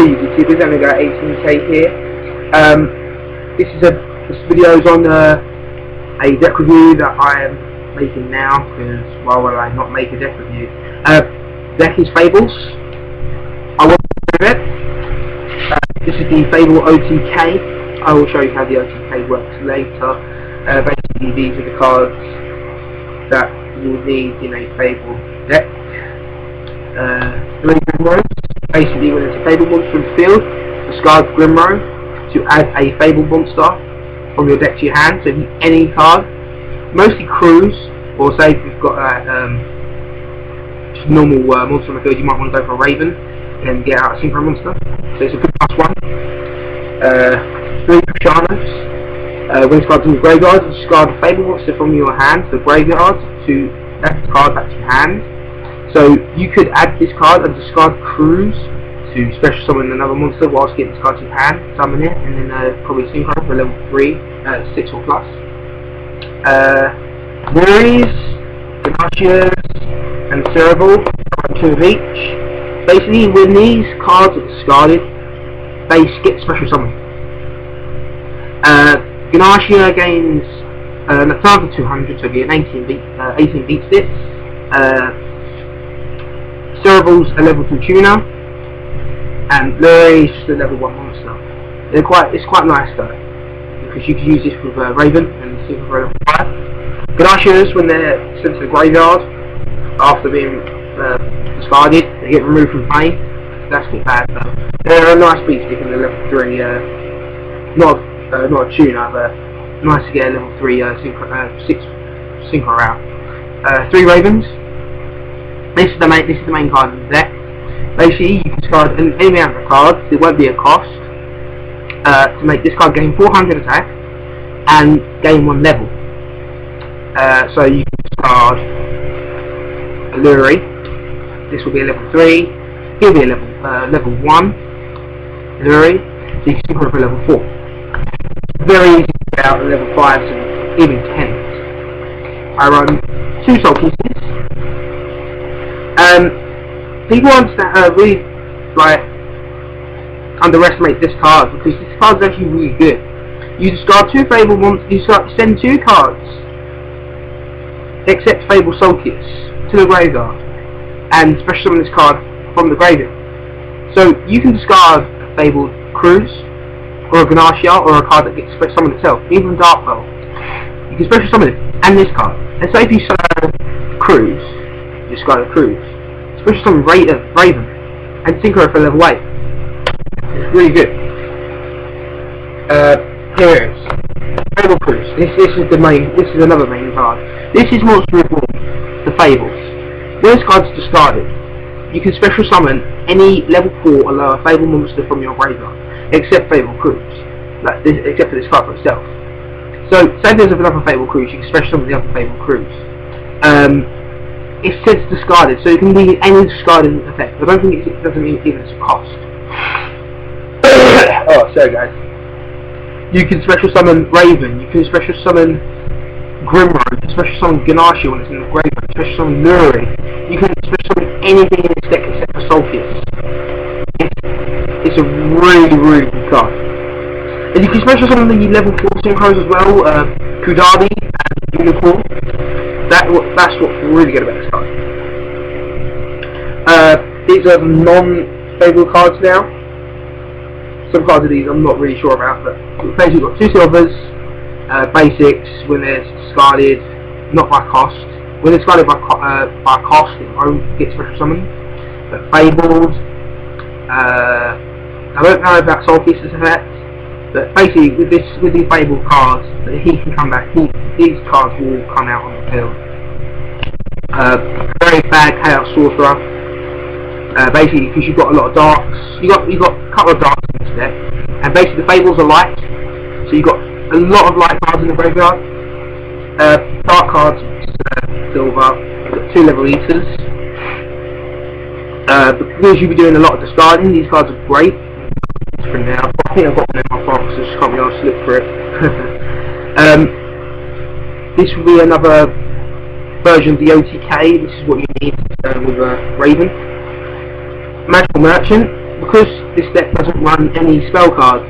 Hello YouTubers, I'm got 18k here. This video is on a deck review that I am making now, because why would I not make a deck review? Deck is Fables. I want to do it. This is the Fable OTK. I will show you how the OTK works later. Basically these are the cards that you will need in a Fable deck. Basically, when it's a Fable monster in the field, discard Grimrow to add a Fable monster from your deck to your hand. So if you any card, mostly crews, or say if you've got just normal monster in the field, you might want to go for a Raven and get out a Synchro monster. So it's a good +1. 3 Kushanos. When this card's in the graveyard, you discard a Fable monster from your hand to the graveyard to add the card back to your hand. So you could add this card and discard Cruise to special summon another monster whilst getting this card to your hand, summon it, and then probably Synchro for level 3, 6 or plus. Worries, Ganashias, and Cerebral, 2 of each. Basically, when these cards are discarded, they skip special summon. Ganashia gains an attack of 200, so it'll be an 18 beats this. Cerebral's a level 2 tuner, and Lurie is just a level 1 monster. It's quite nice though, because you can use this with Raven and Super for level 5. Ganashias, when they're sent to the graveyard after being discarded, they get removed from play. That's a bit bad though. They're a nice beat stick in the level 3, not a tuner, but nice to get a level 3 synchro out. 3 Ravens. This is the main card in the deck. Basically, you can discard any amount of cards. There won't be a cost to make this card gain 400 attack and gain 1 level. So you can discard Lurie. This will be a level 3. He'll be a level 1 Lurie. So you can synchro for level 4. Very easy to get out at level 5s and even 10s. I run 2 soul pieces. People really underestimate this card, because this card is actually really good. You discard 2 Fable monsters, you send 2 cards, except Fable Solkius, to the graveyard, and special summon this card from the graveyard. So you can discard a Fabled Cruise, or a Ganashia, or a card that gets special summoned itself, even Dark Pearl. You can special summon it, and this card. And say if you summon Cruise, you discard a Cruise, special summon Raven, and Synchro for level 8. It's really good. Here it is. Fable Cruise. This is another main card. This is Monster Reborn, the Fables. When this card's discarded, you can special summon any level 4 or lower Fable monster from your graveyard, except Fable Cruise. Except for this card for itself. So, say there's another Fable Cruise, you can special summon the other Fable Cruise. It says discarded, so it can be any discarding effect. I don't think it doesn't mean even it's a cost. Oh, sorry guys. You can special summon Raven, you can special summon Grimrow, you can special summon Ganashia when it's in the graveyard, you can special summon Lurie, you can special summon anything in this deck except for Solkius. It's a really, really good card. And you can special summon the level 4 synchros as well, Kudabi and Unicorn. That's what's really good about this card. These are non-Fable cards now. Some cards of these I'm not really sure about, but basically we've got 2 silvers, basics when they're discarded, not by cost. When they're discarded by cost, it won't get special summoned. But Fabled, I don't know about Soul Pieces effect, but basically with these Fabled cards, he can come back. These cards will come out on the field. Very bad Chaos Sorcerer. Basically, because you've got a lot of darks, you got a couple of darks in this deck, and basically the Fables are light, so you've got a lot of light cards in the graveyard. Dark cards, silver. You've got 2 level eaters. Because you'll be doing a lot of discarding, these cards are great. For now, I think I've got one in my box, so I just can't be asked to look for it. This will be another version of the OTK. This is what you need with Raven. Magical Merchant, because this deck doesn't run any spell cards.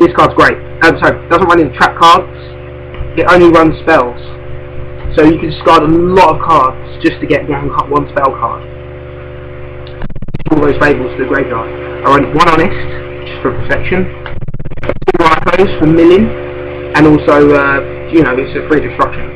This card's great. Sorry, doesn't run any trap cards. It only runs spells. So you can discard a lot of cards just to get one spell card. All those fables to the graveyard. I run one Honest, just for protection. Two Rifos for milling, and also, you know, it's a free destruction.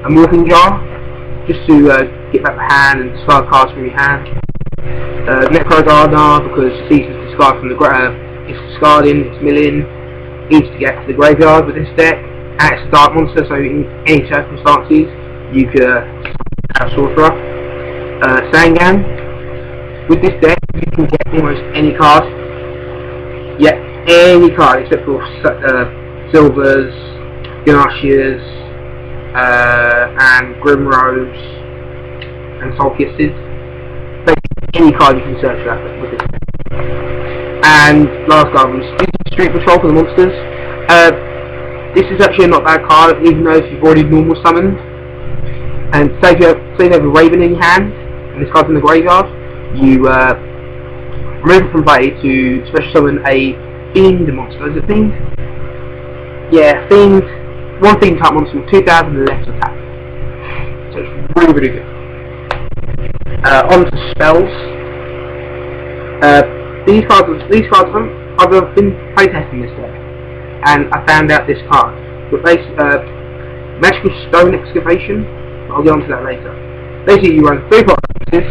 A Morphing Jar, just to get back the hand and discard cards from your hand. Necro Gardener, because it's easy to discard from the it's discarding, it's milling, easy to get to the graveyard with this deck, and it's a dark monster, so in any circumstances you could have Sorcerer. Sangan. With this deck you can get almost any card. Yeah, any card except for Silvers, Ganashias, and Grimrose and Soul Kisses. Any card you can search for that with this. And last card was Street Patrol for the monsters. This is actually a not bad card, even though if you've already normal summoned. And say you have a Raven in your hand, and this card's in the graveyard, you remove it from play to special summon a Fiend monster. Is it Fiend? Yeah, Fiend. One Fiend type monster with 2,000 left attack. So it's really, really good. On to spells. These cards I've been playtesting this deck, and I found out this card. But Magical Stone Excavation. I'll get onto that later. Basically, you run 3 boxes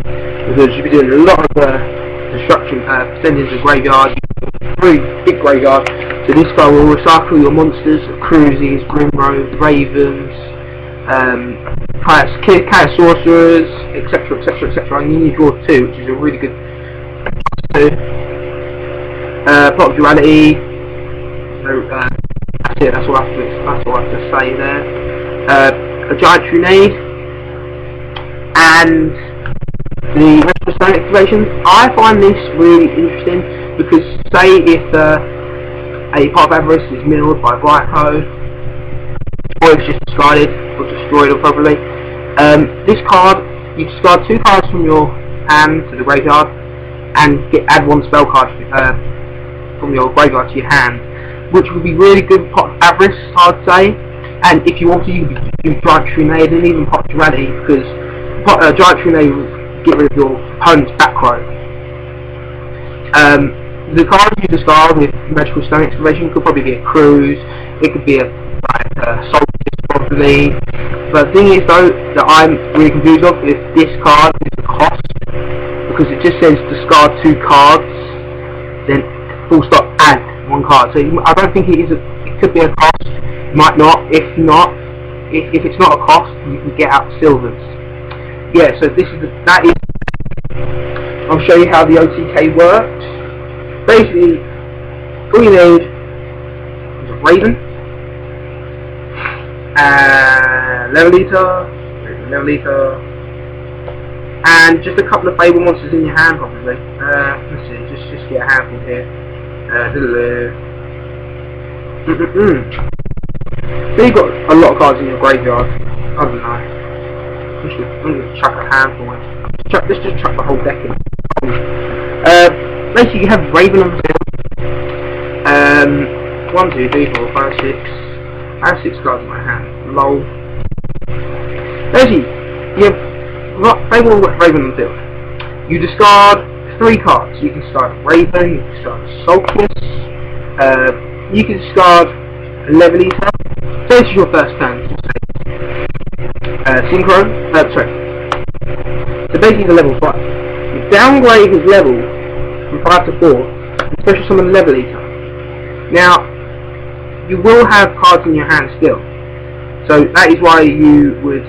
because you'll be doing a lot of destruction, sending to the graveyard. Really big graveyard. So this card will recycle your monsters, Cruises, Grimrose, Ravens, Chaos Sorcerers, etc, etc, etc. And you draw 2, which is a really good 2. Plot of Duality. So, that's it. That's all I have to say there. A Giant Trunade and the Magical Stone Excavation. I find this really interesting because say if a part of Avarice is milled by Bryco, or it's just discarded or destroyed probably, this card, you discard 2 cards from your hand to the graveyard and add 1 spell card from your graveyard to your hand, which would be really good for Avarice, I'd say. And if you want to, you can use Giant Trunade and even Pot Duality, because Giant Trunade will get rid of your opponent's back row. The card you discard with Magical Stone Excavation could probably be a Cruise, it could be a Soul probably. But the thing is though, that I'm really confused of if this card is the cost, because it just says discard 2 cards, then full stop add 1 card. So I don't think it could be a cost. Might not. If not, if it's not a cost, you can get out Silvers. Yeah. So that is. I'll show you how the OTK works. Basically, all you need is a Raven, Level Eater, and just a couple of Fable monsters in your hand, probably. Let's see. Just get a handful here. So you've got a lot of cards in your graveyard. I don't know. I'm going to chuck a handful in. Let's just chuck the whole deck in. Basically you have Raven on the field. 1, 2, 3, 4, 5, 6. I have 6 cards in my hand. Lol. Basically, you have Raven on the field. You discard 3 cards. You can start Raven, you can start Sulcus, you can discard a Level Eater. So this is your first turn. Synchro. Sorry. So basically the level 5. You downgrade his level from 5 to 4, and special summon Level Eater. Now, you will have cards in your hand still. So that is why you would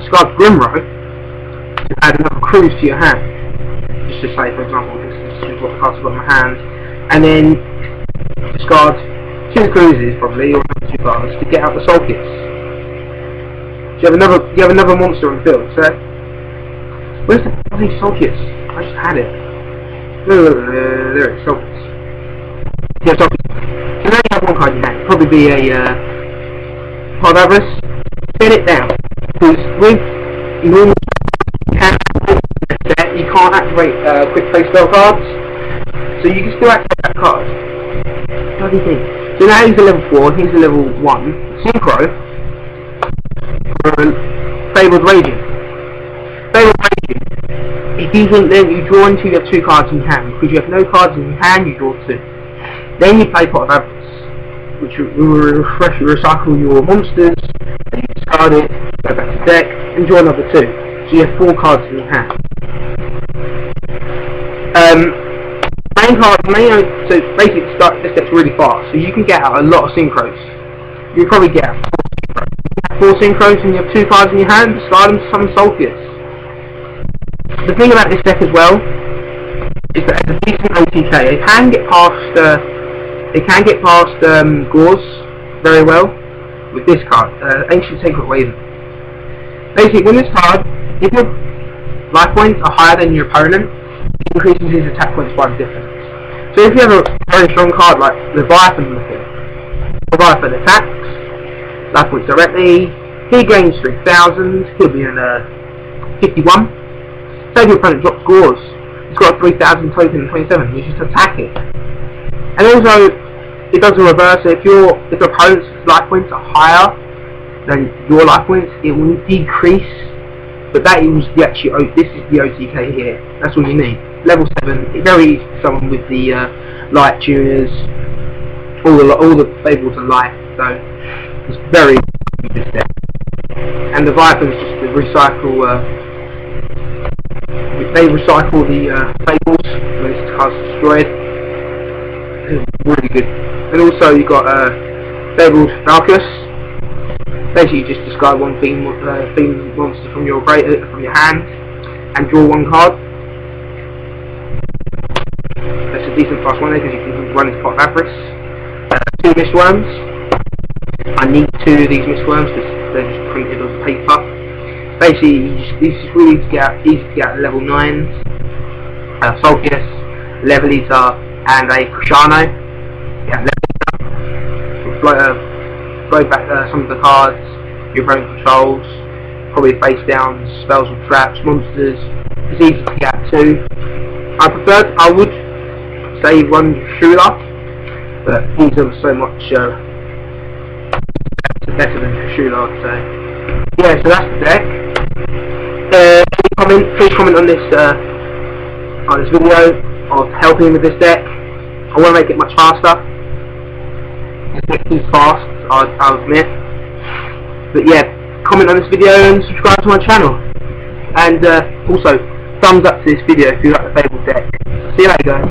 discard Grimro to add another Cruise to your hand. Just to say, for example, this is what the cards I've got in my hand. And then discard 2 Cruises probably, or 2 cards to get out the Soul Kiss. So you have another monster on the field. So where's the bloody Soul Kiss? I just had it. There it is, Soul Kiss. Yeah, Soul Kiss. So now you have 1 card in your hand. Probably be a Pod Avarice. Get it down, because with normal you you can't activate quick play spell cards, so you can still activate that card. What do you think? So now he's a level 4, he's a level 1 synchro for Fabled Raging. Fabled Raging, if you think then you draw until you have 2 cards in hand, because you have no cards in hand, you draw 2. Then you play Pot of Avarice, which will refresh, recycle your monsters, and you discard it, go back to deck, and draw another 2. So you have 4 cards in your hand. Main cards, so basically this deck's really fast, so you can get out a lot of synchros. You probably get out 4 synchros and you have 2 cards in your hand, discard them to summon Sulkius. The thing about this deck as well is that it's a decent OTK. It can get past Gauze very well with this card, Ancient Sacred Raven. Basically, when this card, if your life points are higher than your opponent, it increases his attack points by the difference. So if you have a very strong card like Leviathan, Leviathan attacks, life points directly, he gains 3,000, he'll be in 51. Say your opponent drops Gauze, he's got a 3,000 token in 27, you just attack it. And also, it does the reverse, if your opponent's life points are higher than your life points, it will decrease, but that is this is the OTK here, that's all you need. Level 7, it's very easy to summon with the light tuners, all the fables are light, so it's very easy to step. And the Vipers just to recycle, they recycle the fables when this card's destroyed. It's really good. And also you got fabled Valkus. Basically you just discard one theme monster from your hand and draw 1 card. That's a decent +1 there because you can run this Pot of Avarice. 2 Mistworms. I need 2 of these Mistworms because they're just printed on paper. Basically, this is really easy to get at level 9s. Sulkius, Level Eater, and a Cruciano. Yeah, Level Eater. Blow back some of the cards your opponent controls. Probably face downs, spells or traps, monsters. It's easy to get at too. I would say run Shula, but these are so much better than Shula, I'd say. Yeah, so that's the deck. Please comment on this video of helping with this deck. I want to make it much faster. This deck is fast, I'll admit. But yeah, comment on this video and subscribe to my channel. And also, thumbs up to this video if you like the Fabled deck. See you later guys.